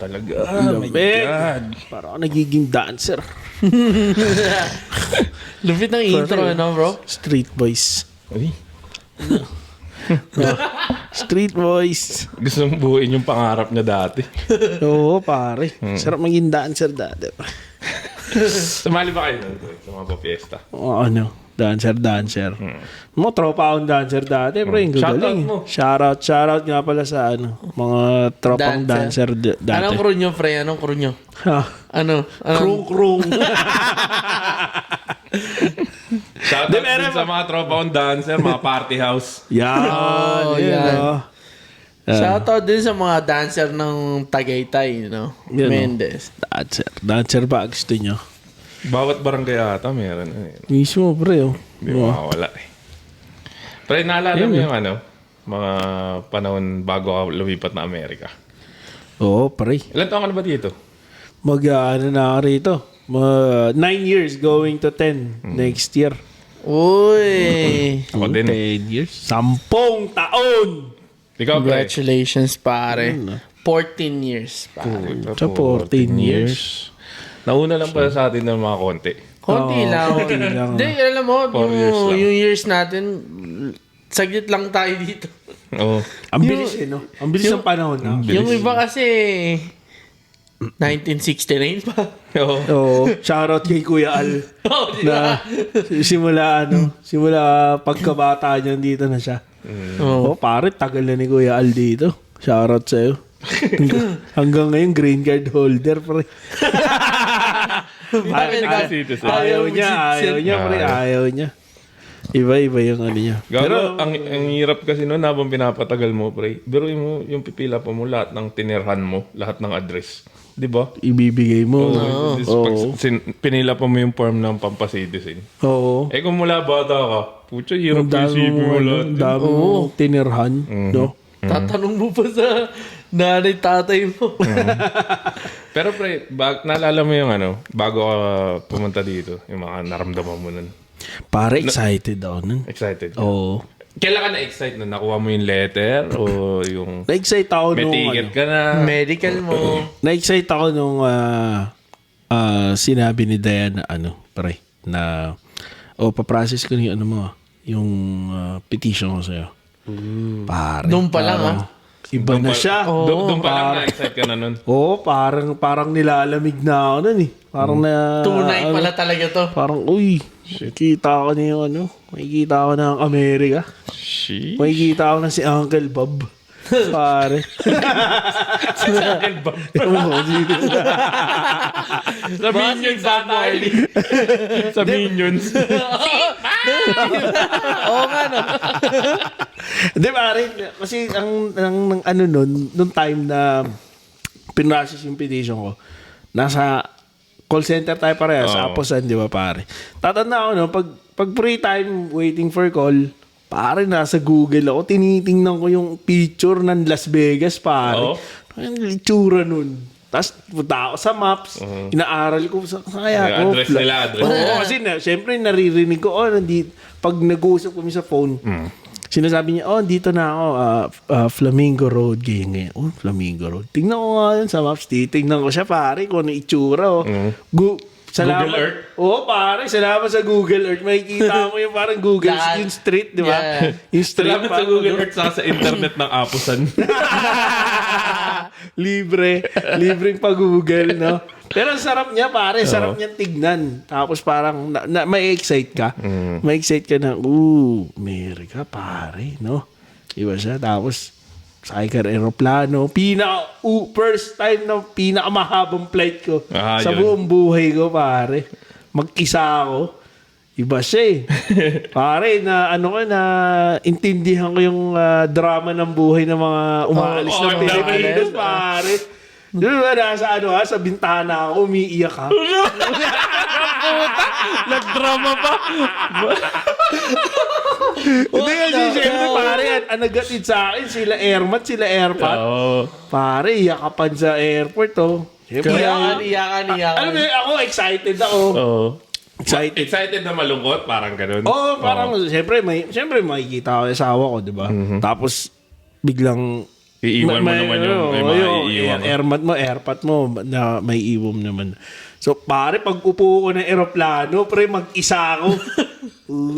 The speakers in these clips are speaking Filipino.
talaga. Oh my God. Parang ako nagiging dancer. Lupit ng intro, ano, bro? Street boys. Uy, Street boys. gusto mong buuin yung pangarap niya dati. Oo, pare. Sarap maging dancer dati. Sumali ba kayo nun, Troy, sa mga papiesta? O ano, dancer. Mga tropa akong dancer dati, pre. Yung Shoutout gagaling. mo. Shoutout nga pala sa mga tropang dancer dati. Anong crew nyo, pre? Anong crew nyo? Ha? Ano? Krung. Shoutout din sa mga tropa kong dancer, mga party house. Yan. Oh, yan. Oh. Shoutout din sa mga dancer ng Tagaytay, you know? Yan, Mendez. Dancer ba gusto nyo? Bawat barangay ata meron. Mismo, pre. Oh. Hindi makawala eh. Pero naalala mo yung mga panahon bago ka lumipat na Amerika. Oo, pre. Ilan taon ka na ba dito? Na rito. 9 years going to 10 next year. Uy! Ako din eh. 10 years? 10 taon! Ikaw, pre? Congratulations, pare. 14 years, pare. Sa 14 years. Nauna lang pala sa atin ng mga konti. Konti lang. Hindi, alam mo, 4 years lang. yung years natin, saglit lang tayo dito. Oo. Ang bilis no? Ang bilis ng panahon na. Yung iba kasi, 1969 pa. Oo. Oo. Shoutout kay Kuya Al. Oh, di Na simula pagkabata niya dito na siya. Oh, pare, tagal na ni Kuya Al dito. Shoutout sa'yo. Hanggang ngayon, green card holder, pre. Ayaw niya, pre. Ayaw niya. Iba-iba yung ano niya. Pero ang hirap kasi noon habang pinapatagal mo, pre. Pero yung pipila pa mo lahat ng tinirhan mo, lahat ng address. Di ba? Ibibigay mo. Pinila pa mo yung form ng pampasitizen. Oo. Eh kung mula bata ka, putya, hirap ko isipin mo lahat. Ang dami mo tinirhan. No? Tatanong mo pa sa nanay tatay mo. Pero pre, naalala mo yung bago ka pumunta dito, yung mga naramdaman mo nun. Pare, excited ako nun. Excited ka? Oo. Kailan ka na-excite na? Nakuha mo yung letter o yung Na-excite ako may nung ticket ka na? Medical mo. Na-excite ako nung sinabi ni Diane na pre, na paprocess ko yung yung petition ko sa'yo. Pare. Doon pa lang, Iba na siya. Doon pa lang na-excite ka na nun. Oo, parang nilalamig na ako nun eh. Parang na... Tunay pala talaga to. Parang, makikita ko na yung makikita ko ng Amerika. Sheesh. Makikita ko na si Uncle Bob. Pare. Si Uncle Bob. Sa Minions ata. Sa Minions. Oo nga, no? Hindi, pare. Kasi ang nung time na pinrocess yung petition ko, nasa call center tayo parehas, sa Aposan, di ba, pare? Tatanda ako, pag free time, waiting for call, pare, nasa Google ako, tinitingnan ko yung picture ng Las Vegas, pare. Ang itsura nun. Tapos, punta ako sa maps, inaaral ko, saan kaya ko? Address nila, address. Oo, kasi syempre, naririnig ko, pag nag-uusap kami sa phone, sinasabi niya, dito na ako, Flamingo Road, ganyan. Flamingo Road. Tingnan ko nga yun sa maps, titingnan ko siya, pare, kung ano itsura, salamat. Google Earth? Oo, pare, salamat sa Google Earth. Makikita mo yung parang Google, yung street, di ba? Yeah. Yung street. Salamat sa Google Earth saka sa internet ng Apusan. Libreng pag-Google, no? Pero sarap niya, pare. Sarap niya tignan. Tapos parang may excite ka. May excite ka na, Amerika, pare, no? Iba siya. Tapos, sakay ka ng aeroplano. First time na pinakamahabang flight ko sa Yun. buong buhay ko, pare. Mag-isa ako. Iba siya eh. Pare, na intindihan ko yung drama ng buhay ng mga umaalis ng Pilipinas, pare. Doon ba sa bintana ako, umiiyak ka. Nagdrama pa. Hindi kasi siyempre, pare, ang nagatid sa akin, sila Airmat, sila Airpat. Pare, iyakapan sa airport, Siyempre, Iyakan. alam mo, ako excited ako. Excited na malungkot, parang ganun. Parang, siyempre, makikita ko yung asawa ko, di ba? Tapos, biglang, Iiwan mo naman yung maiiwan mo. airmat mo, airpat mo, na may iwom naman. So, pare, pag upo ko ng eroplano, pre, mag-isa ako.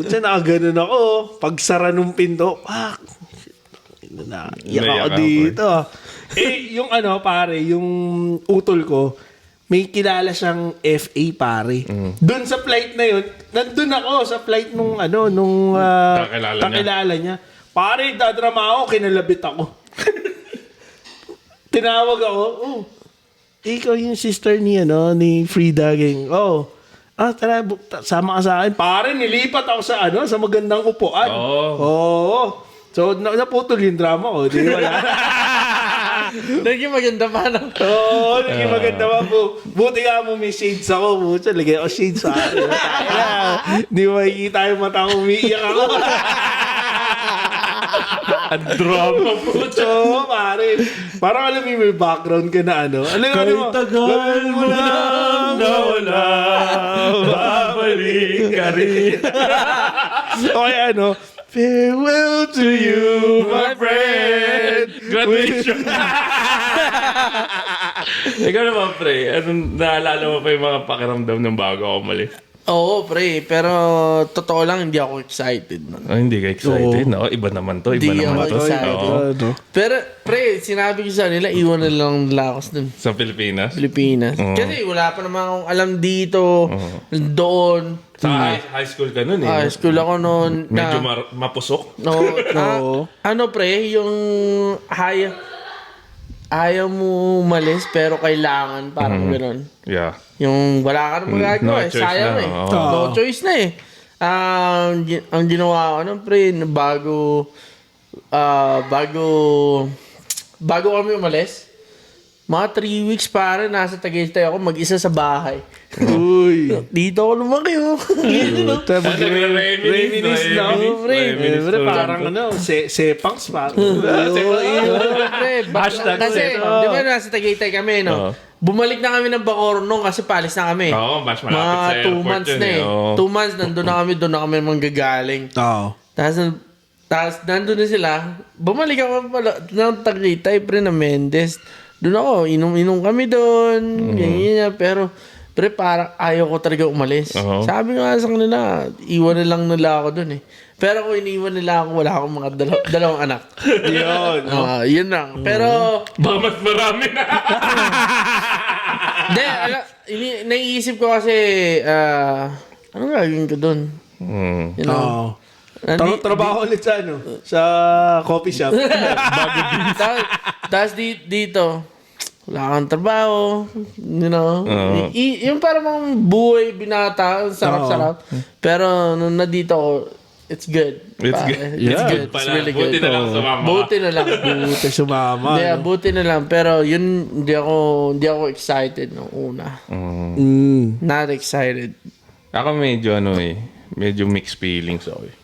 Diyan, nakaganon ako. Pag sara nung pinto, iyak ako dito. Yung pare, yung utol ko, may kilala siyang FA, pare. Doon sa flight na yun, nandun ako sa flight nung kakilala niya. Pare, dadrama ako, kinalabit ako. Tinawag ako, ikaw yung sister ni Frida Gang. Tara, sama ka sa akin. Pare, nilipat ako sa magandang upuan. Oo. So, naputol yung drama ko. Di wala. Naging maganda pa na. Oo, naging maganda pa po. Buti nga mo may shades ako. Buti, lagay ako shades sa akin. Hindi mo makikita yung mata ko. Umiiyak ako. Ang drama po. So, pare, parang alam mo may background ka na Kahit tagal mo lang nawala, babalik ka rin. Okay, farewell to you, my friend. Graduation. Ikaw naman, pre. Naalala mo pa yung mga pakiramdam ng bago ako umalis? Oo, pre. Pero totoo lang, hindi ako excited. Hindi ka excited? No? Iba naman to. Hindi Iba naman ako to. excited. Oo. Pero, pre, sinabi ko sa nila, iwan na lang nila ako dun. Sa Pilipinas? Pilipinas. Kasi wala pa naman akong alam dito, doon. Sa high school ka nun eh. High school ako noon. Medyo mapusok. No, pre, yung ayaw mo umalis pero kailangan, parang gano'n. Yeah. Yung wala ka na magagawa, No choice sayang na, eh. oo. No choice na eh. Ang ginawa ko nun, pre, bago kami umalis, mga 3 weeks pare, nasa Tagaytay ako, mag-isa sa bahay. Uy. Dito ako lumaki, oh. Reminisce na. Pre, parang sepangs pa. Hashtag Kasi, seto. di ba nasa Tagaytay kami, no? Bumalik na kami ng Bacoor nung kasi palis na kami. Oo, mas malapit sa Mga 2 airport months yun na eh. Oo. 2 months, nandun na kami manggagaling. Oo. Tapos nandun na sila. Bumalik ako pala ng Tagaytay, pre, na Mendes. Doon ako, inom-inom kami doon. Ganyan. Pero, pre, parang ayaw ko talaga umalis. Sabi nga sa kanila, iwan na lang nila ako doon eh. Pero kung iniwan nila ako, wala akong mga dalawang anak. Yun. Yun lang. Pero, Baka mas marami na. hindi, naiisip ko kasi, anong gagawin ko doon? You know? Trabaho ulit sa coffee shop. Tapos dito, wala kang trabaho, you know. Yung parang buhay binata, sarap-sarap. Pero nung nandito ako, it's good. It's good. It's good. It's Pala, really good. buti na lang sumama ka. Buti na lang. Buti sumama. Buti na lang. Pero yun, hindi ako excited nung una. Not excited. Ako medyo mixed feelings ako eh.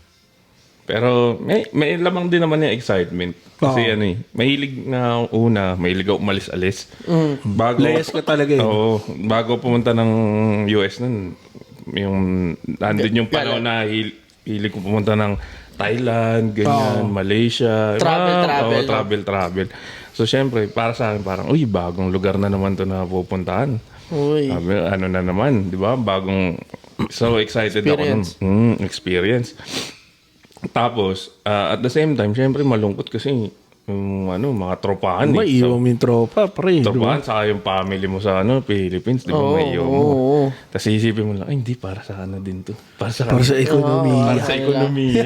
Pero may lamang din naman yung excitement. Kasi mahilig na mahilig ako umalis-alis. Layas ka talaga eh. Oo. Bago pumunta ng US nun, nandun yung panahon na hilig ko pumunta ng Thailand, ganyan, Malaysia. Travel. So, syempre, para sa akin, parang, bagong lugar na naman to na pupuntahan. Uy. Sabi, ano na naman, di ba? So excited Experience. ako nun. Experience. Tapos, at the same time, syempre malungkot kasi yung mga tropahan. May iwan mo yung tropa, pre. Tropahan, saka yung family mo sa Philippines, di ba? May iwan mo. Tapos isipin mo lang, hindi, para sa din to. Para sa ekonomiya. Para sa ekonomiya.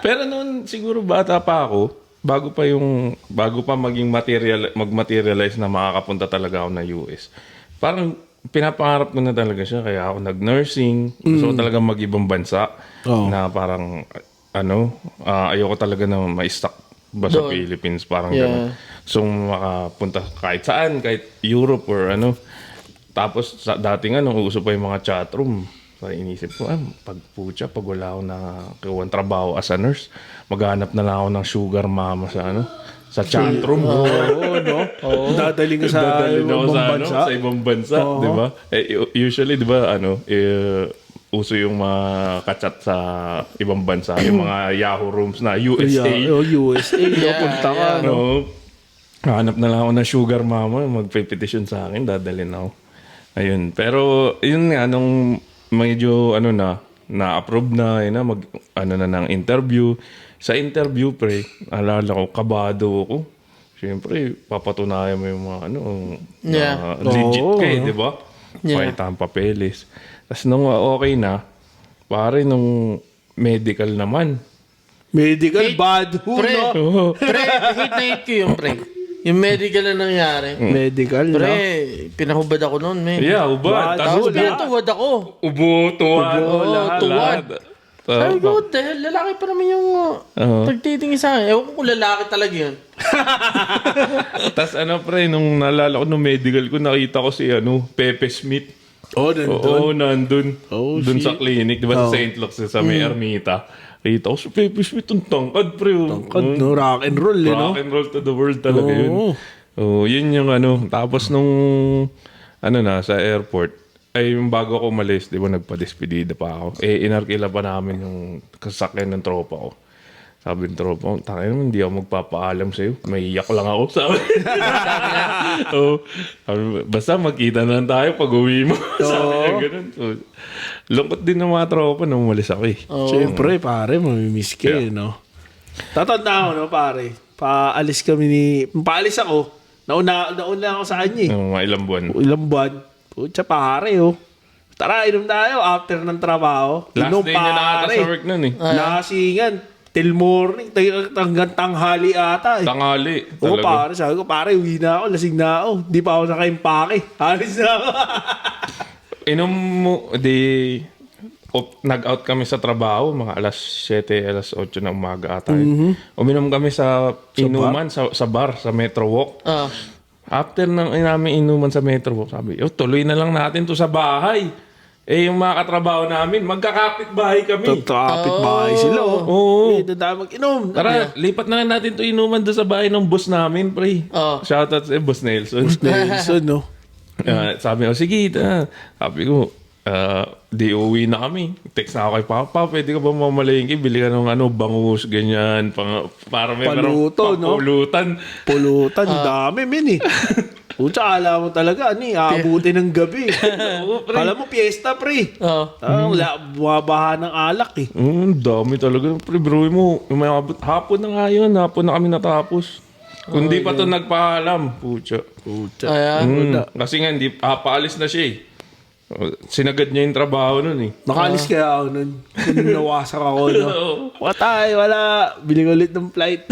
Pero noon, siguro bata pa ako, bago pa mag-materialize na makakapunta talaga ako na US. Parang pinapangarap ko na talaga siya. Kaya ako nag-nursing. Gusto ko talaga mag-ibang bansa. Na parang, ayoko talaga na ma-stuck ba sa Philippines. Parang gano'n. So, makapunta kahit saan, kahit Europe or Tapos, dating uso pa yung mga chatroom. So, inisip ko, pag wala ako na kiwang trabaho as a nurse, maghanap na lang ako ng sugar mama sa chatroom. Dadaling ka sa ibang bansa. Sa ibang bansa, di ba? Usually, di ba, uso yung mga kachat sa ibang bansa, yung mga Yahoo rooms na USA. USA, punta ka. hanap na lang ako ng sugar mama, magpe-petition sa akin, dadalhin ako. Ayun. Pero, yun nga, nung medyo, na-approve na, yun na, ng interview. Sa interview, pre, alala ko, kabado ako. Siyempre, papatunayan mo yung mga, Yeah. legit Oo, di ba? Yeah. Pakita ang papeles. Tapos nung okay na, pare, nung medical naman. Medical bad ho, Pre, no? pre, hate na hate ko yung pre. Yung medical na nangyari. Medical, no? Pre, pinahubad ako noon, men. Yeah, ubad. Tapos Wala. pinatuwad ako. Ubo, tuwan. Oo, tuwad. Sabi ko, what the hell, lalaki pa naman yung nagtitingin sa akin. Ewan ko kung lalaki talaga yun. Tapos pre, nung naalala ko nung medical ko, nakita ko si Pepe Smith. Oh, nandun. Oo, nandun. Oh, Dun sa shit. clinic, di ba sa St. Luke's, sa may Ermita. Nakita ko si Pepe Smith, ang tangkad, pre. Tangkad, no? Rock and roll, eh, no? Rock and roll to the world talaga yun. Oh, yun yung Tapos nung, sa airport, ay yung bago ako umalis, di ba, nagpa-despedida pa ako. Inarkila pa namin yung kasakyan ng tropa ko. Sabi ng tropa ko, tangin naman, hindi ako magpapaalam sa'yo. May iyak lang ako. Sabi basta magkita na lang tayo pag uwi mo. Sabi niya ganun. So, lungkot din ng mga tropa nung umalis ako eh. Siyempre, pare, mamimiss ka, eh, no? Tatanda ako, no, pare? Paalis ako. Nauna ako sa kanya, eh. Ng mga ilang buwan. Ilang buwan. Pucha, pare, oh. Tara, inom tayo after ng trabaho. Last Inom, day niya na ata sa work nun eh. Lasingan. Till morning. Hanggang tanghali ata, eh. Tangali. Oo, Talaga. pare. Sabi ko, pare, uwi na ako. Lasing na ako. Di pa ako nakaimpake. Halis na ako. Inom mo, nag-out kami sa trabaho, mga alas 7, alas 8 na umaga ata. Uminom kami sa inuman, sa bar, sa Metro Walk. After namin inuman sa Metro Walk, sabi, tuloy na lang natin to sa bahay. Yung mga katrabaho namin, magkakapit bahay kami. Kapit bahay sila, oh. Oo. Doon tayo mag-inom. Tara, lipat na lang natin to inuman doon sa bahay ng boss namin, pre. Shoutout sa boss Nelson. Nelson, no? Sabi ko, sige. Sabi ko, di uwi na kami. Text na ako kay Papa, pwede ka ba mamalengke? Bili ka ng bangus, ganyan. Para may Paluto, no? Pulutan. Pulutan, dami, men, eh. Pucha, alam mo talaga, aabutin ng gabi. Alam mo, piyesta, pre. Bumabaha ng alak, eh. Dami talaga. Pre, bro mo, hapon na nga yun. Hapon na kami natapos. Kung di pa to nagpaalam, pucha. Kasi nga, paalis na siya eh. Sinagad niya yung trabaho nun eh. Nakalis kaya ako nun. Kung nawasak ako, no? Wala. Bili ko ulit ng flight.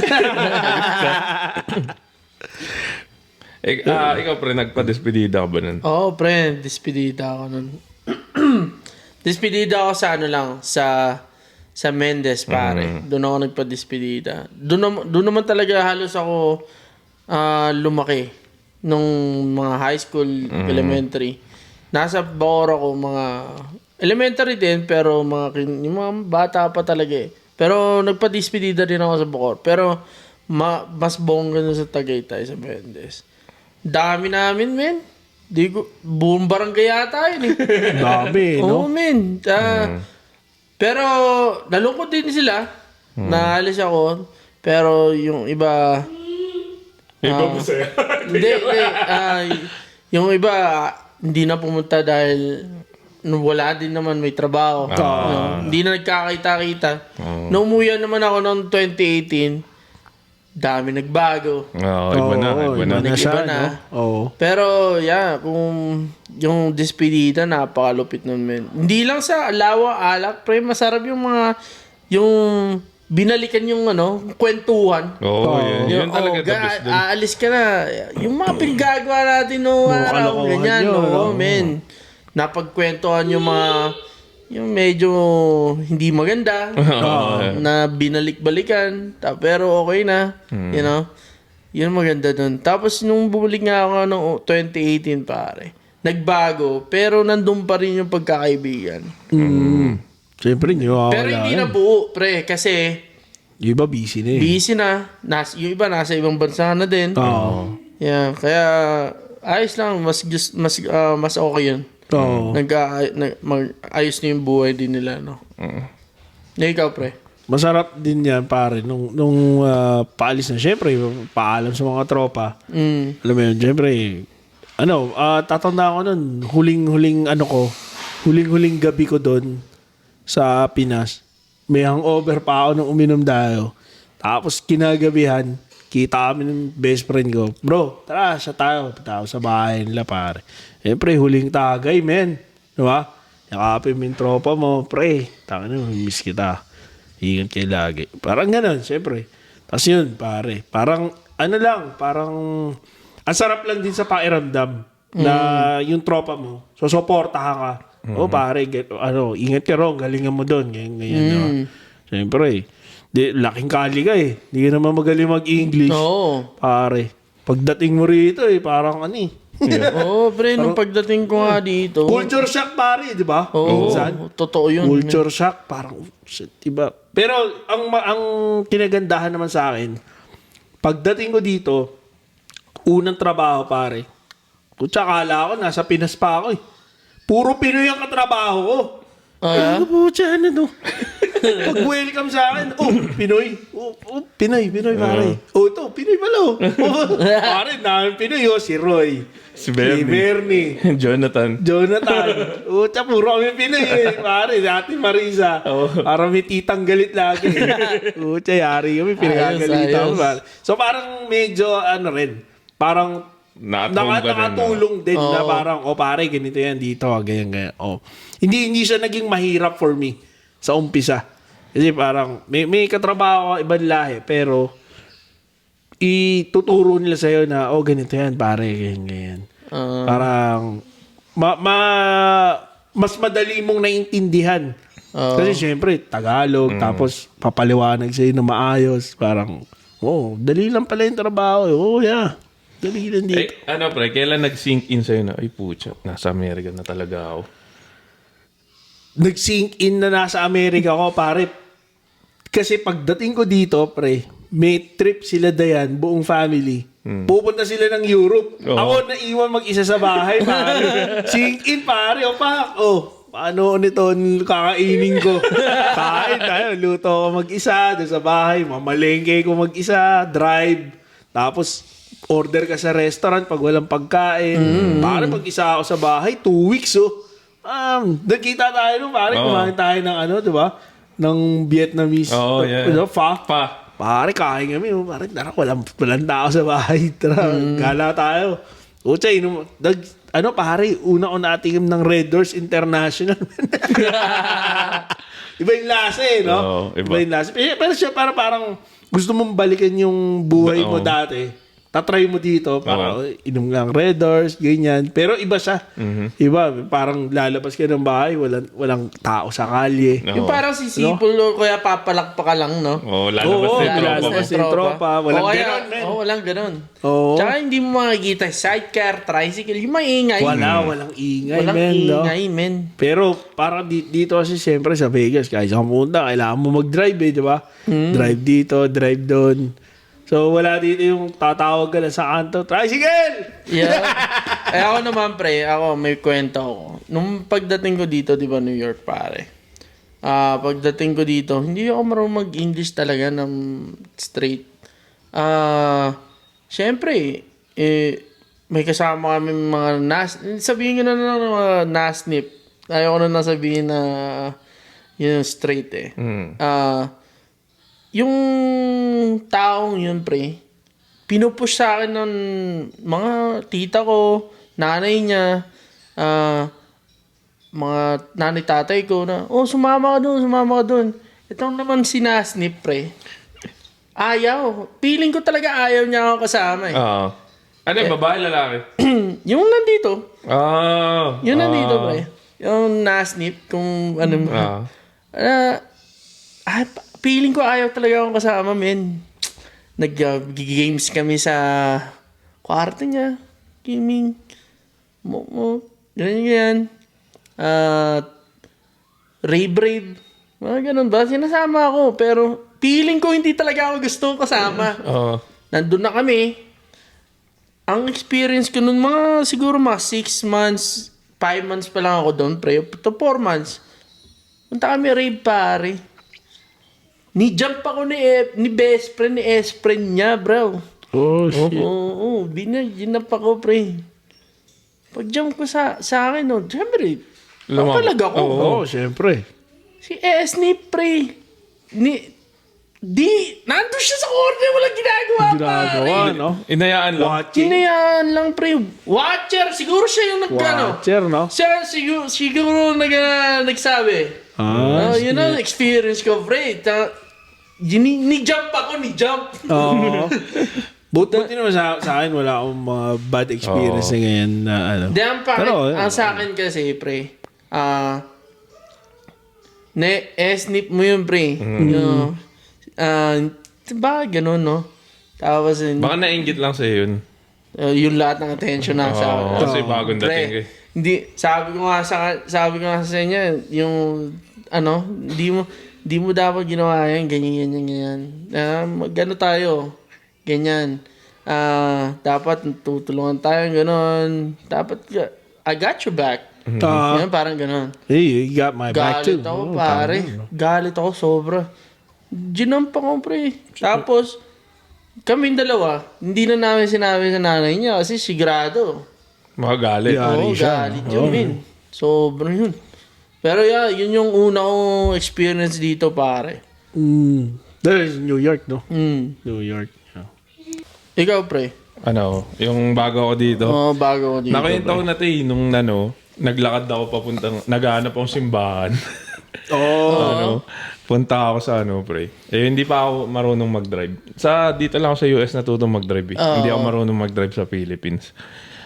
Ikaw pre, nagpa-despedida ka ba nun? Oo, pre, despedida ako nun. Despedida ako sa Mendez, pare. Doon ako nagpa-despedida. Doon naman talaga halos ako lumaki. Nung mga high school, elementary. Nasa Bacoor ako, mga elementary din, pero yung mga bata pa talaga eh. Pero nagpa-despedida din ako sa Bacoor. Pero mas bongga na sa Tagaytay, sa Mendez. Dami namin, men. Buong barangay yata yun eh. Dami, no? Oo, men. Pero nalungkot din sila. Naalis ako. Pero yung iba... masaya. Hindi. Yung iba, hindi na pumunta dahil wala din naman may trabaho. Hindi na nagkakita-kita. Nung umuwi naman ako noong 2018, dami nagbago. Iba na. Nag-iba na. Oo. Pero, kung yung despedida, napakalupit nun, men. Hindi lang sa alawa, alak, pre, masarap yung binalikan yung kwentuhan. Yun talaga the best dun. Aalis ka na. Yung mga pinagagawa natin noong araw, ganyan. Men. Napagkwentuhan yung mga yung medyo hindi maganda na binalik-balikan pero okay na, you know. Yun maganda dun. Tapos nung bumalik nga ako noong 2018, pare, nagbago pero nandun pa rin yung pagkakaibigan. Siyempre, Pero hindi na buo, pre, kasi yung iba busy na eh. busy na. Yung iba nasa ibang bansa na din. Yeah, kaya ayos lang, mas okay yun. Ayos na yung buhay din nila, no? Ikaw, pre? masarap din yan, pare. Nung paalis na, syempre, paalam sa mga tropa. Alam mo yun, syempre, tatanda ko nun, huling gabi ko doon sa Pinas. May hangover pa ako nung uminom tayo. Tapos kinagabihan, kita kami ng best friend ko. Bro, tara, siya tayo. Punta ako sa bahay nila, pare. Siyempre, huling tagay, men. Diba? Yakapin mo yung tropa mo, pre. Taka na, miss kita. Ingat kayo lagi. Parang ganun, siyempre. Tapos yun, pare. Parang, ang sarap lang din sa pakiramdam na yung tropa mo, susuportahan ka. Pare, ingat ka ron, galingan mo doon. Ganyan, diba? Siyempre, laking kali ka eh. Hindi ka naman magaling mag-English. Oo. Pare, pagdating mo rito parang Oo, pre, nung pagdating ko nga dito. culture shock, pare, di ba? Oo, Minsan, totoo yun. culture shock, parang, shit, diba? Pero, ang kinagandahan naman sa akin, pagdating ko dito, unang trabaho, pare, kutsa, akala ko, nasa Pinas pa ako eh. Puro Pinoy ang katrabaho ko. Ano po, ano to? Pag welcome sa akin, Pinoy. Pinoy, pare. Ito, Pinoy pala. Pare, namin Pinoy. Si Roy. Si Bernie. Jonathan. Puro kami Pinoy pare, dati Marisa. Parang may titang galit lagi. Yari kami, pinagagalitan. So parang medyo, parang nakatulong din na parang, pare, ganito yan dito, ganyan. Hindi siya naging mahirap for me sa umpisa. Kasi parang, may katrabaho ka, ibang lahi, pero ituturo nila sa'yo na, ganito yan, pare, ganyan. Parang, mas madali mong naiintindihan. Kasi syempre, Tagalog, tapos papaliwanag sa'yo na maayos. Parang, dali lang pala yung trabaho. Yeah. Dali lang dito. Pre, kailan nag-sink in sa'yo na, ay pucha, nasa Amerika na talaga ako? Nag-sink in na nasa Amerika ko, pare. Kasi pagdating ko dito, pre, may trip sila Dayan, buong family. Pupunta sila ng Europe. Ako naiwan mag-isa sa bahay, pare. Sink in, pare. Paano nito kakainin ko? Kain tayo, luto ko mag-isa, doon sa bahay, mamalengke ko mag-isa, drive. Tapos, order ka sa restaurant pag walang pagkain. Pare, pag-isa ako sa bahay, 2 weeks, nagkita tayo nung pare, kumain tayo ng diba? Ng Vietnamese. Pho. Pare, kain kami. Pare, walang tao sa bahay. Tara, gala tayo. Pare, una ko natikim ng Red Doors International. Iba yung lasa no? Iba yung lasa. Pero siya parang gusto mong balikan yung buhay mo dati. Tatry mo dito, parang inom lang Red Doors, ganyan. Pero iba siya. Iba, parang lalabas ka ng bahay, walang tao sa kalye. Yung parang sisipol, kaya papalakpa ka lang, no? Lalabas yung tropa. Walang ganon, men. Walang ganon. Oo. Tsaka hindi mo makikita sidecar, tricycle, yung maingay. Walang ingay, Walang men. ingay, men. Pero parang dito kasi siyempre sa Vegas, kahit sa pumunta, kailangan mo mag-drive di ba? Drive dito, drive doon. So, wala dito yung tatawag ka lang sa kanto, tricycle! Yeah. Ako naman, pre, may kwento ako. Nung pagdating ko dito, di ba, New York, pare. Pagdating ko dito, hindi ako marunong mag-English talaga ng straight. Siyempre, may kasama kami mga sabihin ko na mga nasnip. Ayaw ko na nasabihin na yun straight yung taong yun, pre, pinupush sa akin ng mga tita ko, nanay niya, mga nanay tatay ko na, sumama ka doon. Itong naman sinasnip, pre. Ayaw. Feeling ko talaga ayaw niya ako kasama Ano yung babae, lalaki? Yung nandito. Yung nandito, pre. Yung nasnip, kung ano mo. Feeling ko ayaw talaga akong kasama, men. Nag-games kami sa kwarto niya. Gaming. Ganyan. Rave. Mga ganun ba? Sinasama ako. Pero feeling ko hindi talaga ako gusto kasama. Nandun na kami. Ang experience ko nun, siguro mga 6 months, 5 months pa lang ako doon, pre. To 4 months. Punta kami rave, pare. Ni-jump ako ni best friend, ni S-friend niya, bro. Oh, shit. Oo, ginap ako, pre. Pag-jump ko sa akin, no, syempre, papalag ako. Oo, syempre. Si Esnip, pre. Nandun siya sa corner, walang ginagawa, Ginagawa, pare. no? Inayaan lang. Hinayaan lang, pre. Watcher, siguro siya yung Watcher, no? Siya siguro nagsabi. Yun ang experience ko, pre. Ni-jump ako, ni-jump. Oo. Buti naman sa akin, wala akong mga bad experience na ganyan na ano. Di, Pero, ang sa akin kasi, pre, esnip mo yun, pre. Ba, ganun, no? Tapos, Baka nainggit lang sa'yo yun. yung lahat ng attention na sa akin. Kasi bagong dating ka. Hindi, sabi ko nga sa inyo, yung, di mo dapat ginawa yan, ganyan. Gano tayo, ganyan. Dapat tutulungan tayo, ganon. Dapat, I got your back. Yan, parang ganon. Hey, you got my back too. Galit ako, pare. Galit ako, sobra. Ginamp ako, pre. Tapos, kaming dalawa, hindi na namin sinabi sa nanay niya kasi sigurado. Makagalit. Yeah. Oo, siya. galit yun, min. Sobra yun. Pero yeah, yun yung una kong experience dito, pare. That is New York, no? Mm. New York. Yeah. Ikaw, pre. Yung bago ako dito. Oo, bago ko dito. Nakwento ko na nung naglakad ako naghahanap akong simbahan. Punta ako sa pre. Hindi pa ako marunong mag-drive. Dito lang ako sa US natutong mag-drive. Hindi ako marunong mag-drive sa Philippines.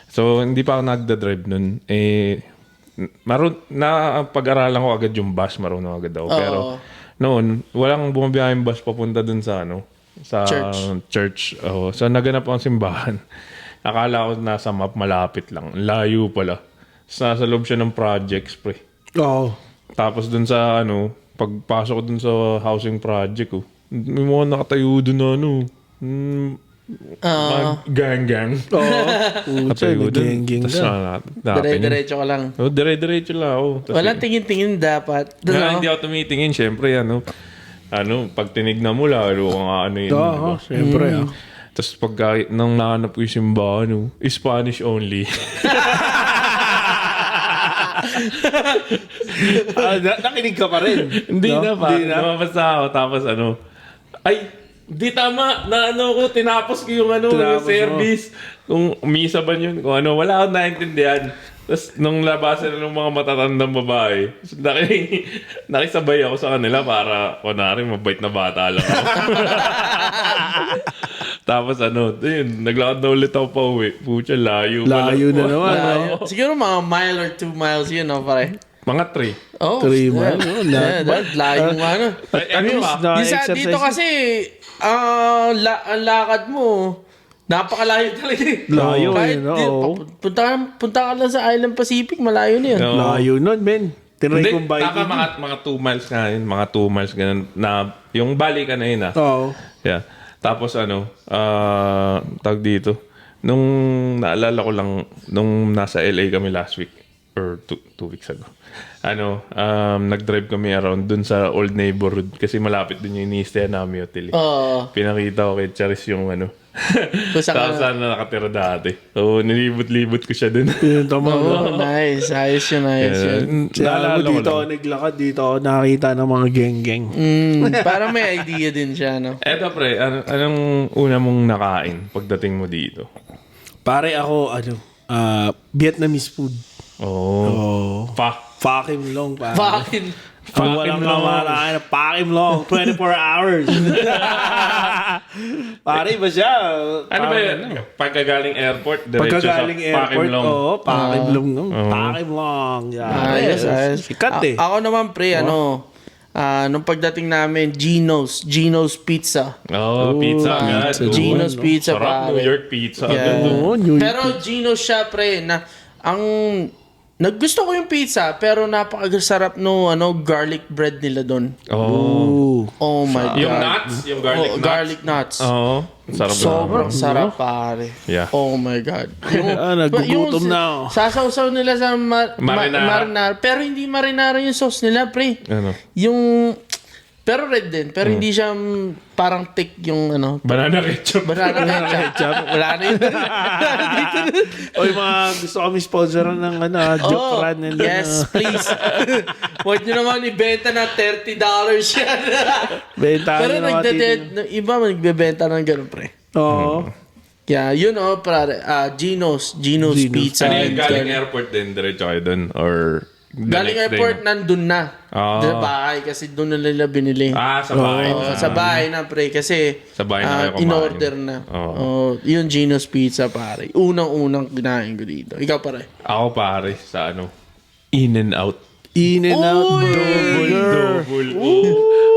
So, hindi pa ako nagda-drive nun. Pag-aralan ko agad yung bus, marunong agad ako. Pero, noon, walang bumabiyahing bus papunta dun sa sa church. So, naganap akong simbahan. Akala ko nasa map, malapit lang. Layo pala. Nasa loob siya ng projects, pre. Oo. Tapos dun sa pagpasok ko dun sa housing project ko, may mga nakatayo dun na gang. Nakatayo dun. Gang-gang Tapos ka. Dire-diretso ka lang. dire-diretso lang ako. Tapos, Walang tingin-tingin dapat. Doon, no? hindi ako tumitingin, syempre, pag tinignan mo, lalo kung yun. Oo, syempre. Tapos nang nahanap ko yung simbahan, Spanish only. Nakinig ka pa rin. Hindi No? na pa. Hindi na? Lumabas ako. Tapos ay, di tama. Tinapos ko yung yung Tinapos mo. service. Kung misa ba yun, kung wala akong naintindihan. Tapos nung labasan ng mga matatandang babae, nakisabay ako sa kanila para, kunwari, mabait na bata lang ako. Tapos naglakad na ulit ako pa uwi. Pucha, layo pala. Layo na naman. no? Siguro mga mile or 2 miles yun, no, pare? Mga 3. Oh, 3 miles. layo nga, no? Dito kasi, ang lakad mo, napakalayo talaga. Layo, Kahit punta ka lang sa Island Pacific, malayo na yun. No. Layo nun, men. Tinry Hindi, kong bike. taka mga 2 miles nga yun. Mga 2 miles ganun. Na, yung balikan na yun Oo. Yeah. Tapos tawag dito. Nung naalala ko lang, nung nasa LA kami last week, or 2 weeks ago. Nag-drive kami around dun sa old neighborhood kasi malapit dun yung ini-stay namin hotel. Pinakita ko kay Charis yung saan na nakatira dati. So, nilibot-libot ko siya dun. Nice. Ayos yun. Naalala ko dito ako naglakad, dito ako nakakita ng mga geng-geng. Parang may idea din siya, no? Eto pre, anong una mong nakain pagdating mo dito? Pare ako, Vietnamese food. Oh. Fucking long, pare. Fucking... Ang walang kamarayan na fucking long. 24 hours. Pare ba siya? Ano ba yan? Pagkagaling airport, diretso Pagkagaling sa airport, Pakimlong. oo, Pakimlong. Pakimlong. Ayos. Sikat eh. Ako naman, pre, nung pagdating namin, Gino's Pizza. Pizza agad. Gino's Pizza, Sarap, pare. New York pizza. Yeah. Agad. Oo, New York. Pero Gino's siya, pre, na naggusto ko yung pizza, pero napakasarap garlic bread nila doon. Oh my God. Yung nuts? Yung garlic nuts? Garlic nuts. Oo. Sarap na. Sobrang sarap, pare. Yeah. Oh my God. Nagugutom na ako. Sasaw-saw nila sa Marinara. marinara. Pero hindi marinara yung sauce nila, pre. Ano? Yung Pero red din. Pero hindi siya parang thick yung ano. Banana ketchup. Banana ketchup. Wala na yun. O yung mga gusto kami sponsor ng Joke Oh, Run. And yes, please. Huwag nyo naman ibenta na $30 yan. Bentahan Pero na natin. iba nagbebenta ng ganun, pre. Oo. Kaya yun pare. Gino's Pizza. Ano yung and galing Ken. airport din, diretso kayo dun? Or the Galing next day airport, na? nandun na. Ah. Sa bahay, kasi doon na nila binili. Sa bahay Oo, na. sa bahay na, pre. Kasi Sa bahay na kayo kumain. in-order na. Oo. Yung Gino's Pizza, pare. Unang-unang kinain ko dito. Ikaw, pare. Ako pare, sa In and Out. In and out Uy! burger. Double.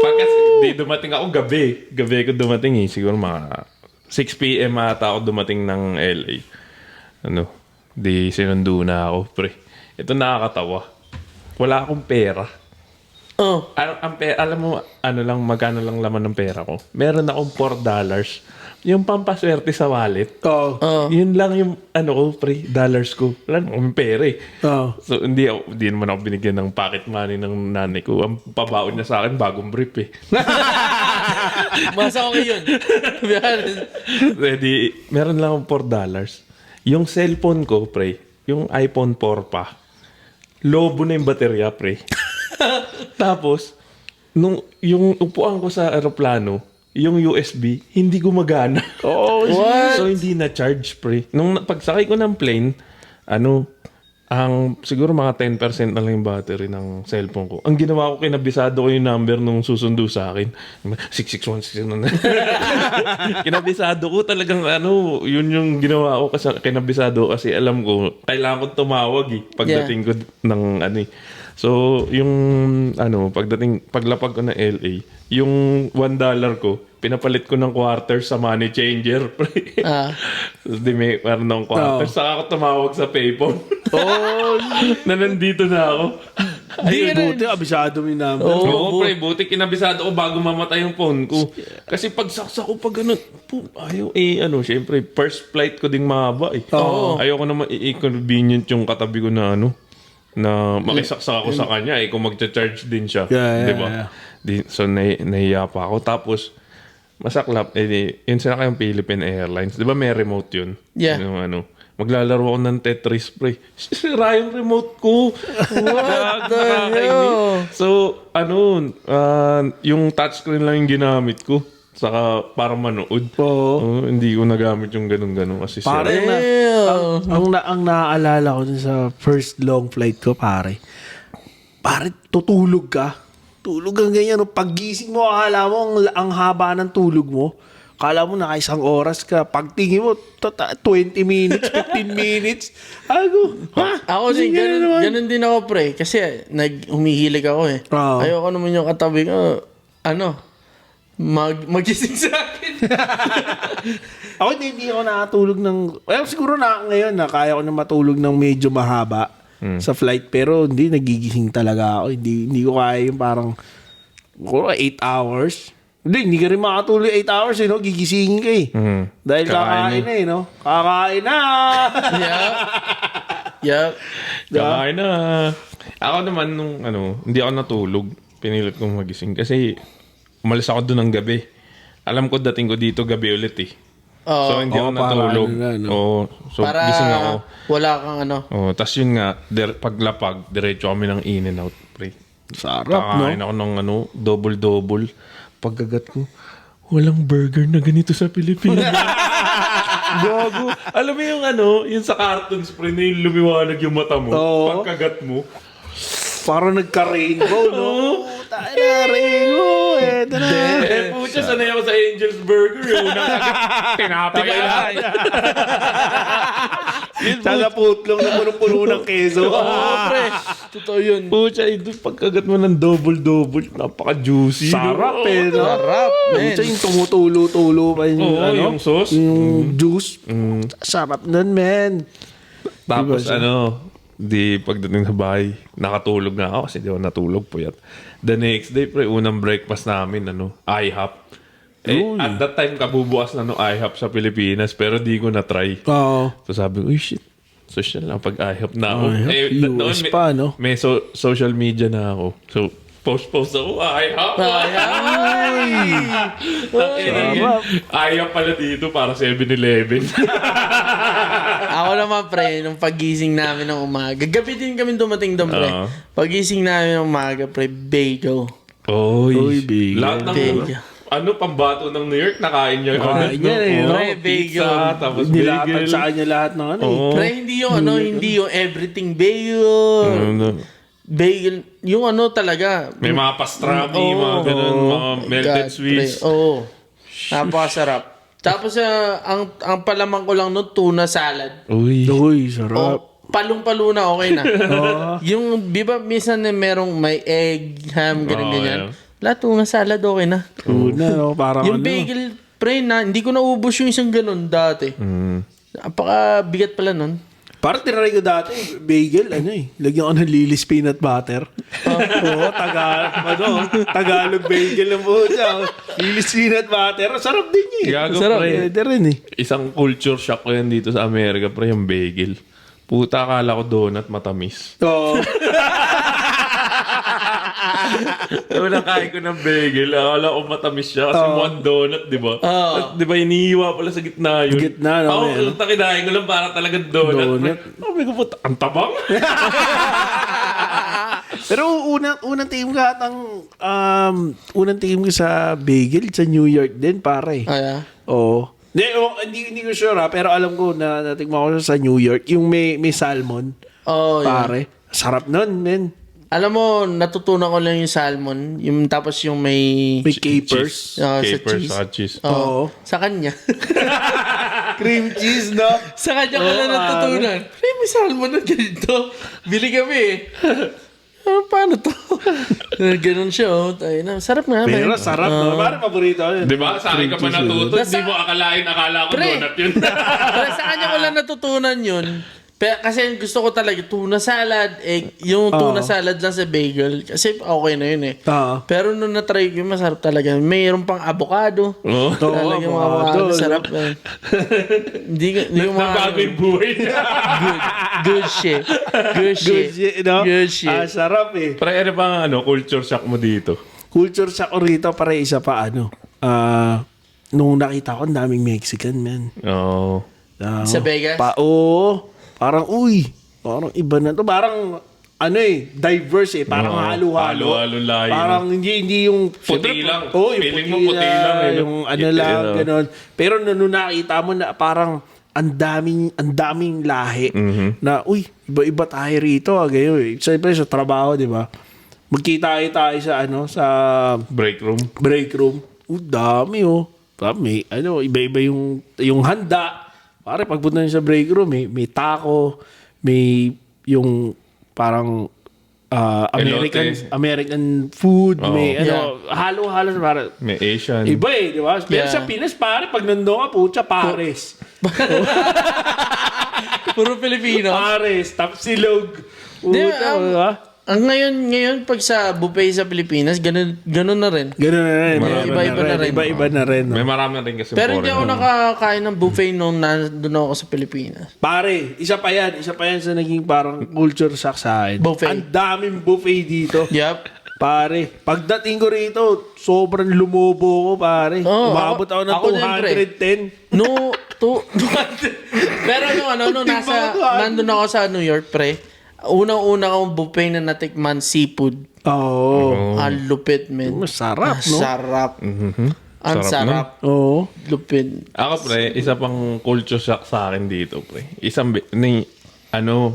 Pagkas, di dumating ako gabi. Gabi ko dumating Siguro mga 6 p.m. ata ako dumating ng LA. Di sinundo na ako, pre. Ito nakakatawa. Wala akong pera. Oh. Alam mo, magkano lang laman ng pera ko? Meron akong $4. Yung pampaswerte sa wallet. Oo. Yun lang yung, pre, dollars ko. Wala akong pera eh. Oo. So, hindi naman ako binigyan ng pocket money ng nanay ko. Ang pabaon niya sa akin, bagong brief eh. Mas okay yun. To be honest. Ready, meron lang akong $4. Yung cellphone ko, pre, yung iPhone 4 pa, lobo na yung baterya, pre. Tapos, yung upuan ko sa aeroplano, yung USB, hindi gumagana. Oh, What? So, hindi na-charge, pre. Nung pagsakay ko ng plane, siguro mga 10% na lang yung battery ng cellphone ko. Ang ginawa ko, kinabisado ko yung number nung susundo sa akin. 661. Kinabisado ko talagang yun yung ginawa ko kasi kinabisado kasi alam ko, kailangan ko tumawag pagdating ko ng So, yung paglapag ko ng LA, yung $1 ko, pinapalit ko ng quarters sa money changer, pre. So, meron ng quarters. Saka ako tumawag sa payphone. Na nandito na ako. Di, buti, abisado mo yung number. Oo, pre, buti kinabisado ko bago mamatay yung phone ko. Kasi pag saksak ko pag ayaw, syempre, first flight ko ding mahaba eh. Ayoko naman i-inconvenient yung katabi ko na na makisaksak ako sa kanya kung magcha-charge din siya. Yeah, Diba? So, nahiya pa ako. Tapos, masaklap, yun sila kayong Philippine Airlines. Diba may remote yun? Yeah. Yung maglalaro ako ng Tetris, pre. Sira yung remote ko. What the hell? So, yung touchscreen lang yung ginamit ko. Saka para manood. Hindi ko nagamit yung ganun-ganun kasi Pare, ang naaalala ko dun sa first long flight ko, pare. Pare, tutulog ka. Tulog ang ganyan. Paggising mo, akala mo ang haba ng tulog mo. Akala mo naka isang oras ka. Pagtingin mo, 20 minutes, 15 minutes. Ako din, ganun din ako, pre. Kasi humihilig ako eh. Ayoko naman yung katabi ko, magising sa akin. Ako hindi ako nakatulog ng... siguro ngayon na kaya ko na matulog ng medyo mahaba sa flight. Pero hindi, nagigising talaga ako. Hindi ko kaya yung parang 8 hours. Hindi ka rin makatulog 8 hours, gigisingin ka Dahil kakain na Kakain na! Yep. Kakain na. Ako naman hindi ako natulog. Pinilit kong magising. Kasi umalis ako doon ng gabi. Alam ko dating ko dito gabi ulit So hindi ako natulog. So para gising ako. Wala kang Tas yun nga, paglapag, diretso kami ng In and Out, pre. Sarap, Kakain ako ng double-double. Pagkagat ko, walang burger na ganito sa Pilipinas. Gago. Alam mo yung yung sa cartoons, pre, na yung lumiwanag yung mata mo. Pagkagat mo. Parang nagka-rainbow, Tayo na, rainbow. Eto na. Pucha, sanay ako sa Angel's Burger. Unang agad, pinapakay lang. Tsaka putlong na punong-puno ng keso. pre. Totoo yun. Pucha, pagkagat mo ng double-double, napaka-juicy. Sarap Sarap, man. Pucha, yung tumutulo-tulo pa yung, yung sauce. yung juice. Sarap nun, man. Tapos di pagdating sa bahay, nakatulog na ako kasi di ako natulog po yan. The next day, pre, unang breakfast namin, IHOP. At that time, kabubukas na IHOP sa Pilipinas, pero di ko na-try. So sabi ko, shit. Social lang pag IHOP na ako. US pa, may social media na ako. So, Post ako. Ay, ayaw pala dito para 7-Eleven. Ako naman, pre, nung pagising namin ng umaga, gabi din kami dumating doon, pre. Pagising namin ng umaga, pre, bagel. Oy, bagel. Lahat ng Bagel. pambato ng New York, nakain niya. Nakain niya eh, no? Pre, bagel. Pizza, tapos Nilatag bagel. sa kanya lahat ng ano eh. Pre, hindi yung everything bagel. Bagel, yung ano talaga. May mga pastrami, Oo. mga ganun, mga melted God, sweets. pre. Oo. Napakasarap. Tapos, ang palaman ko lang nun, tuna salad. Uy. Uy, sarap. Palong-palo na, okay na. Yung, di ba, minsan merong may egg, ham, ganyan. Lahat tuna salad, okay na. Una, no? Parang Yung ano. bagel, pre, hindi ko naubos yung isang ganun dati. Napaka-bigat pala nun. Parang tinry ko dati, bagel, lagyan ko ng Lily's peanut butter. Oo, Tagalog bagel ng buo siya. Lily's peanut butter, sarap din yun. Gago, Sarap, pre. Pwede rin eh. Isang culture shock ko yan dito sa Amerika, pre, yung bagel. Puta, akala ko donut matamis. Oo. Unang kain ko ng bagel, akala ko matamis siya kasi mukhang donut, di ba? At di ba, iniiwa pala sa gitna yun. Gitna, no, Ako, meron. kinain ko lang para talagang donut. Donut. Sabi ko, puta, ang tabang. Pero unang tingin ko unang tingin ko sa bagel sa New York din, pare. Ay, Oo. Hindi ko sure pero alam ko na natikman ko siya sa New York. Yung may salmon, Oh, yeah. pare. Sarap nun, men. Alam mo, natutunan ko lang yung salmon. Yung, tapos yung may... May capers. Sa Capers, cheese. sa cheese. Oo. Sa kanya. Cream cheese, no? Sa kanya ko lang natutunan. May salmon na ganito. Bili kami eh. Paano to? Ganun siya, oh. Tayo na. Sarap nga. Pero man. sarap, no? Parang paborito ko yun. Di ba? Sa akin ka pa natuto. Nasa- Hindi mo akala ko Pre. donut yun. Pero sa kanya ko lang natutunan yun. Pero kasi gusto ko talaga tuna salad, yung tuna salad lang sa bagel. Kasi okay na yun eh. Oo. Pero nung na-try ko, masarap talaga. Mayroon pang avocado. Oo. Talaga mga avocado, sarap. Hindi ko Nabago yung buhay niya. Good shit. Good shit. Good shit, no? Good shit. Sarap eh. Pre, ano bang culture shock mo dito? Culture shock ko rito, pare, isa pa, nung nakita ko, ang daming Mexican, man. Oo. Sa Vegas? Oo. Parang iba na to. Parang, diverse eh. Parang Oo. halo-halo. Halo-halo layo. Parang hindi yung... Puti lang. Oo, yung Feeling puti mo puti lang eh, no? Yung Itim, lang, no? gano'n. Pero nung nakita mo na parang ang daming lahi na, iba-iba tayo rito. Gayo eh. Siyempre sa trabaho, di ba? Magkita tayo sa Break room. break room. Dami oh. May, iba-iba yung handa. Pare, pagpunta niyo sa break room, may taco, may yung parang American food, may halo-halo para May Asian. iba eh, di ba? Pero Yeah. sa Pinas, pare, pag nandun ka, pucha, pares. Puro Pilipino. Pares, tapos silog. Di Pucha, ba, di ba? Ang ngayon pag sa buffet sa Pilipinas, ganun na rin. Ganun na rin. Iba-iba na rin. Iba-iba na rin. no? May marami rin kasi Pero hindi ako foreigner. nakakain ng buffet nung nandun ako sa Pilipinas. Pare, isa pa yan sa naging parang culture shock sa akin. Buffet. Ang daming buffet dito. Yup. Pare, pagdating ko rito, sobrang lumobo ko, pare. Oo, Umabot ako ng ako din, pre. 210. No, pero nung nandun ako sa New York, pre, unang-una akong buffet na natikman, seafood. Oo. Ang lupit, men. Masarap, no? Sarap. Ang Sarap sarap. Oo. Lupit. Ako, pre, isa pang culture shock sa akin dito, pre.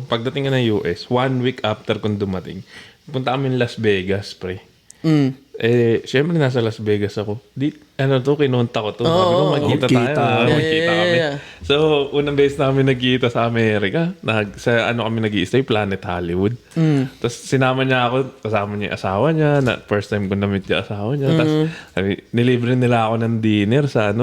Pagdating ka ng US, 1 week after kung dumating, punta kami Las Vegas, pre. Syempre nasa Las Vegas ako. Kinunta ko to. Sabi ko, magkita magkita. tayo. Magkita kami. Yeah. So, unang beses namin nagkita sa Amerika, kami nag-i-stay, Planet Hollywood. Tapos sinama niya ako, kasama niya yung asawa niya, first time ko na-meet yung asawa niya. Tapos nilibre nila ako ng dinner sa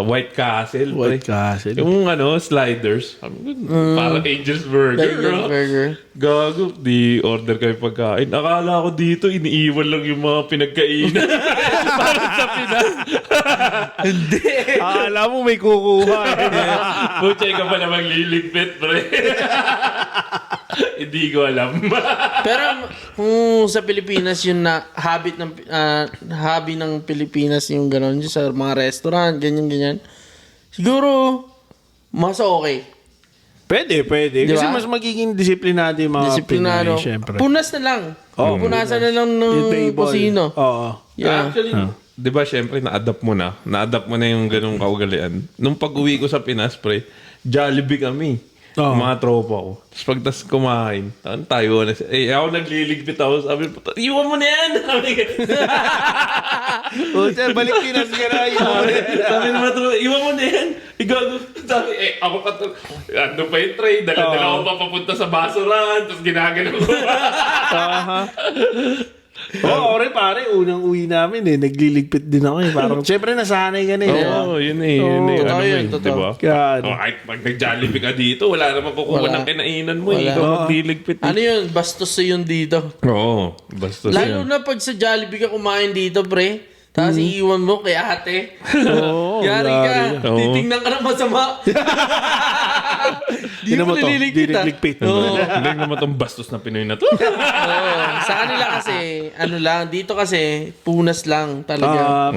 White Castle. White pre. Castle. Yung sliders. Parang Angel's Burger. Angel's Burger. Gago, di order kayo pagkain. Akala ko dito, iniiwan lang yung mga pinagkainan. Parang sa Pinas. Alam mo may kukuha. Butchay ka pa na magliligpit, pre. Hindi ko alam. Pero kung sa Pilipinas yun na hobby ng Pilipinas yung gano'n yung sa mga restaurant, ganyan. Siguro mas okay. Pwede. Di Kasi ba? mas magiging disiplinado yung mga Disiplinado. Pinoy, syempre. Punas na lang. Punasan na lang Yung ng table. kusino. Oo. Yeah. Actually, di ba, syempre, na-adapt mo na. Na-adapt mo na yung ganung kaugalian. Nung pag-uwi ko sa Pinas, pre, Jollibee kami. Oo. Mga tropa ko. Tapos pagtas kumain, tayo na siya. Ako nagliligpit ako. Sabi po, iwan mo na yan! Sabi ko. Sir, balik Pinas ka na. Sabi naman tropa, iwan mo na yan! Ikaw, sabi, ako pa to. Ano pa yung tray? Dala-dala ko pa papunta sa basuran. Tapos ginagano ko. Oo, rin pare, unang uwi namin nagliligpit din ako Parang, syempre nasanay ka na Oo, yun eh. Yun eh. totoo Ano yun, eh, totoo. diba? Kaya, Kahit pag nag-Jollibee ka dito, wala naman kukuha Wala. ng kinainan mo. Wala. Ikaw magliligpit. Ano yun? Bastos sa yun dito. Oo, basta Lalo na pag sa Jollibee ka kumain dito, pre. Tapos iiwan mo kay ate. Oo, Yari ka. Oo. Titingnan ka ng masama. Di mo nililigpit ah. Diniligpit. Hindi naman itong bastos na Pinoy na to. Oo. Sa kanila kasi, ano lang, dito kasi, punas lang talaga.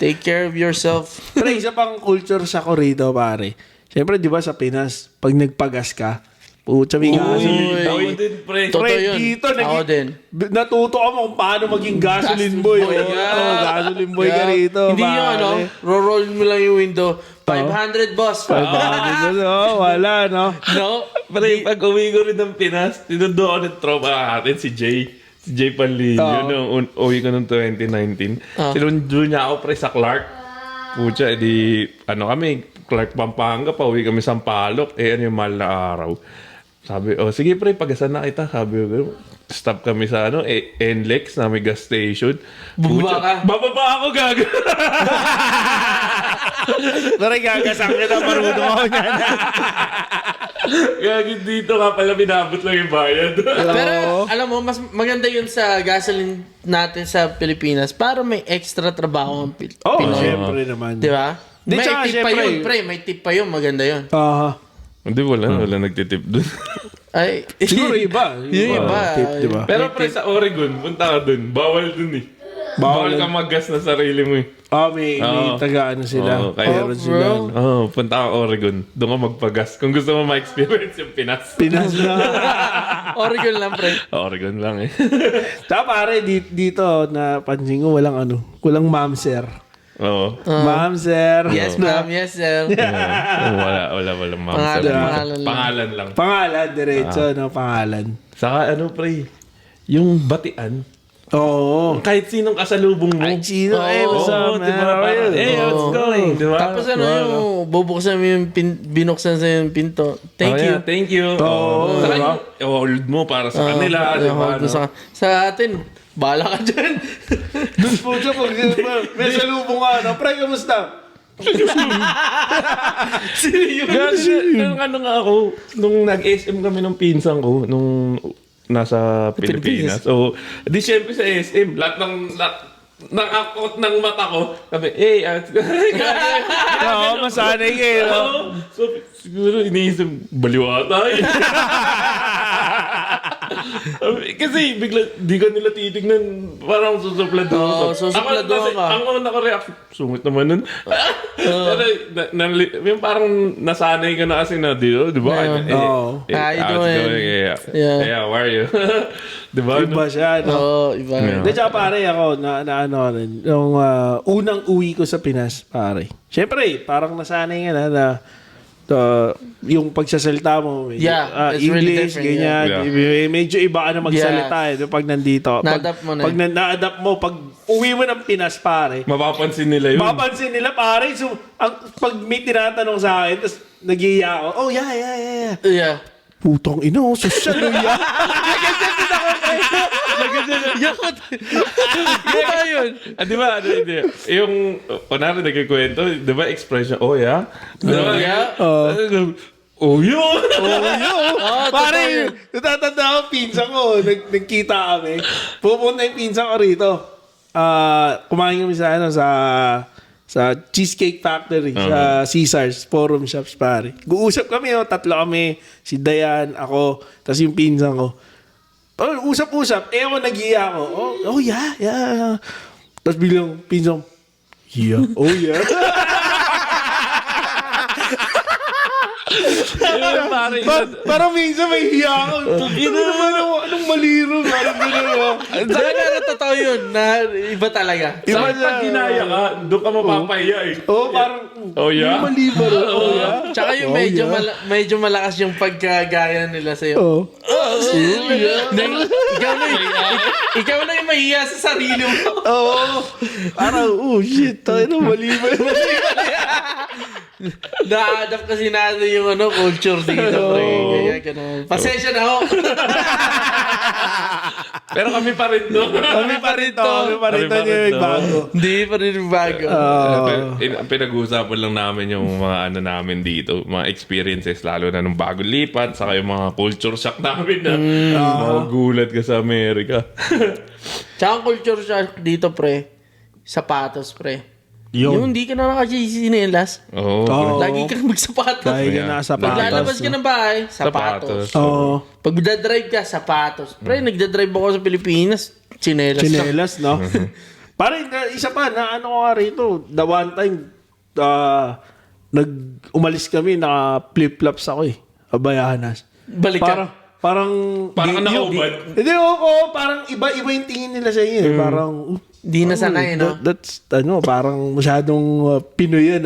Take care of yourself. Pero isa pang culture sa ko rito, pare. Syempre, di ba sa Pinas, pag nagpagas ka, pucha, may gasoline. Ako din, pre. Totoo Pre, yun. dito, Ako din. natuto ka mo kung paano maging gasoline boy. Gasoline boy ka Yeah. rito. Hindi yung pare. ano, roll mo lang yung window. 500 boss. Wala, no? No? Pre, pag uwi ko rin ng Pinas, tinudo ako ng tropa natin, si Jay. Si Jay Panlilio, nung uwi ko noong 2019. Sinundo niya ako, pre, sa Clark. Pucha, edi, ano kami, Clark, Pampanga, pauwi kami sa Sampaloc. Ano yung mahal na araw. Sabi, sige pre, pagasan na kita. Sabi ko, stop kami sa NLEX na may gas station. Bumaba ka? Bababa ako, gaga. Pero gagasak kita, marunong ako niyan. Gagi dito nga pala, binabot lang yung bayad. Pero alam mo, mas maganda yun sa gasoline natin sa Pilipinas para may extra trabaho ang Pinoy. Syempre naman. Di ba? Di, May tsaka, tip pa syempre, yun, pre. May tip pa yun. Maganda yun. Hindi, wala nagtitip dun. Ay, Siguro iba. Yung iba. Tip, di ba? Pero pre, sa Oregon, punta ka dun. Bawal dun eh. Bawal ka mag-gas na sarili mo eh. May taga-ano sila. Oo, kaya- Meron sila. Punta ka Oregon. Doon ka magpagas. Kung gusto mo ma-experience yung Pinas. Pinas na. Oregon lang, pre. Oregon lang eh. Tsaka pare, dito na pansin ko, walang ma'am sir. Oo. Ma'am sir. Yes, ma'am. Yes, sir. Wala ma'am. Pangalan lang. Pangalan lang. Pangalan, diretso, no? Pangalan. Saka pre, yung batian, Oo. kahit sinong kasalubong mo. Ay, sino? What's up, man? diba? How are you? Let's go. Diba? Tapos ano yung bubuksan mo yung binuksan sa yung pinto. Thank you. Thank you. Oo, Saka diba? hold mo para sa kanila. Diba? Hold mo sa atin, bahala ka dyan. Doon po siya, pag may salubong ka, no? Pre, kamusta? Nung ano nga ako, nung nag-SM kami nung pinsan ko, nung nasa Pilipinas. So, di syempre sa SM, lahat ng nakakot ng mata ko, sabi, Oo, masanay kayo. So, siguro iniisip, baliwata eh. Kasi bigla, di ka nila titignan, parang susuplado. Oo, susupladuhan ka. Ang una ko reaction, sungit naman nun. Pero, yung parang nasanay ka na kasi na dito, di ba? Oo. How you doing? Yeah, where are you? Di ba? Iba siya, no? Oo, iba. Hindi, tsaka pare ako, na ano rin, yung unang uwi ko sa Pinas, pare. Siyempre, parang nasanay nga na yung pagsasalita mo, medyo, Yeah, it's really English, different, ganyan. Medyo iba ka na magsalita pag nandito. Na-adapt mo na. Pag na-adapt mo, pag uwi mo ng Pinas, pare, Mapapansin nila yun. mapansin nila, pare, pag may tinatanong sa akin, tapos nag-iiya ako, oh, yeah. Yeah. Putong ina, social yeah. Ano yun? Di ba? Hindi. Yung, kunwari nagkikwento, di ba expression, oh yeah? Di ba? yeah? Oh yun! Pare, natatanda ko, pinsan ko, nagkita kami. Pupunta yung pinsan ko rito. Kumain kami sa Sa Cheesecake Factory, sa Caesars, Forum Shops, pare. Guusap kami, tatlo kami. Si Dayan, ako, tapos yung pinsan ko. Usap-usap. Ako, nag-iya ako. Yeah. Tapos bilang pinsan, yeah. Oh, yeah. Parang minsan may hiya ako. Anong maliro? Parang gano'n. Talaga na totoo yun, na iba talaga. Sa pag ginaya ka, doon ka mapapahiya eh. Parang, Oh, yeah? mali ba rin? Oh, yeah. Tsaka yung medyo malakas yung pagkagaya nila sa'yo. Oh. Ikaw na yung mahiya sa sarili mo. Oo. Parang, shit. Tayo na, mali ba rin? Na-adapt kasi natin yung culture dito, pre. Kaya ganun. Pasensya na ho. Pero kami pa rin doon. Kami pa rin to yung bago. Hindi pa rin bago. Pinag-uusapan lang namin yung mga namin dito, mga experiences, lalo na nung bago lipat, saka yung mga culture shock namin na magugulat ka sa Amerika. Tsaka ang culture shock dito, pre. Sapatos, pre. Yun. Yung hindi ka na nakasisinelas. Oo. Lagi kang magsapatos. Dahil ka na sapatos. Maglalabas ka ng bahay, sapatos. Oo. Pag nagdadrive ka, sapatos. Pre, nagdadrive ako sa Pilipinas, chinelas. Chinelas, no? Parang isa pa, na ano ko nga rito, the one time, umalis kami, naka flip-flops ako eh. Abayanas. Balik ka. Parang ka nakaubad. Hindi, parang iba-iba yung tingin nila sa inyo. Parang, Di na sanay, no? That's, parang masyadong Pinoy yan.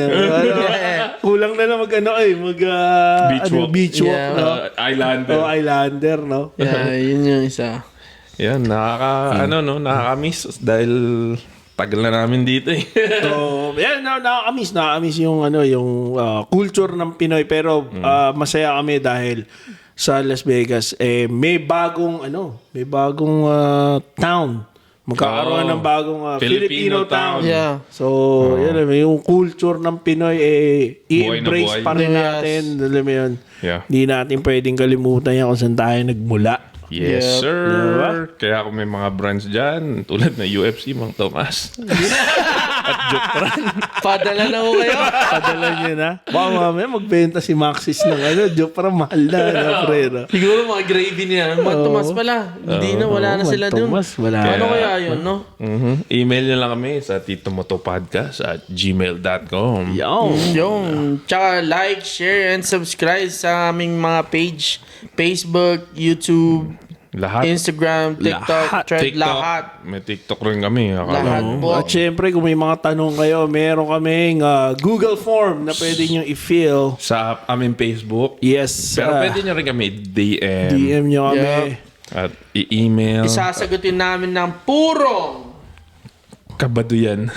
Kulang na lang beach walk, Yeah. no? Islander. Islander, no? Yeah, yun yung isa. Yan, nakaka-miss dahil tagal na namin dito eh. So, yan, nakakamiss yung culture ng Pinoy, pero masaya kami dahil sa Las Vegas may bagong town. Magkakaroon ng bagong Filipino town. Yeah. So, yan, yung culture ng Pinoy i-embrace buhay na pa rin buhay. natin. Alam mo yun. Yeah. Hindi natin pwedeng kalimutan yan kung saan tayo nagmula. Yes, Yep. sir. Diba? Kaya kung may mga brands dyan, tulad na UFC, Mang Tomas. At Jokran. Padala na ho kayo. Padala nyo na. Baka mamaya magbenta si Maxis ng joke para mahal na, pre. No? Siguro mga gravy niya. Tomas pala. Hindi na, wala na sila dun. Tomas, wala. Ano kaya yun, no? Email nyo lang kami sa titomotopodcast@gmail.com. Yung. Tsaka like, share, and subscribe sa aming mga page. Facebook, YouTube, Lahat. Instagram, TikTok, Thread, lahat. May TikTok rin kami. Lahat po. At syempre, kung may mga tanong kayo, meron kaming Google form na pwede nyo i-fill. Sa aming Facebook. Yes. Pero pwede nyo rin kami DM. DM nyo kami. Yeah. At i-email. Isasagutin namin ng purong Kabado yan.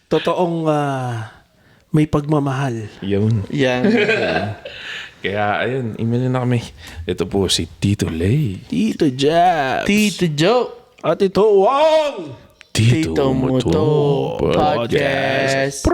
Totoong may pagmamahal. Yun. yan. Kaya, ayun, email nyo na kami. Ito po si Tito Lay. Tito Jabs. Tito Joe. At ito, wow! Tito Moto Podcast.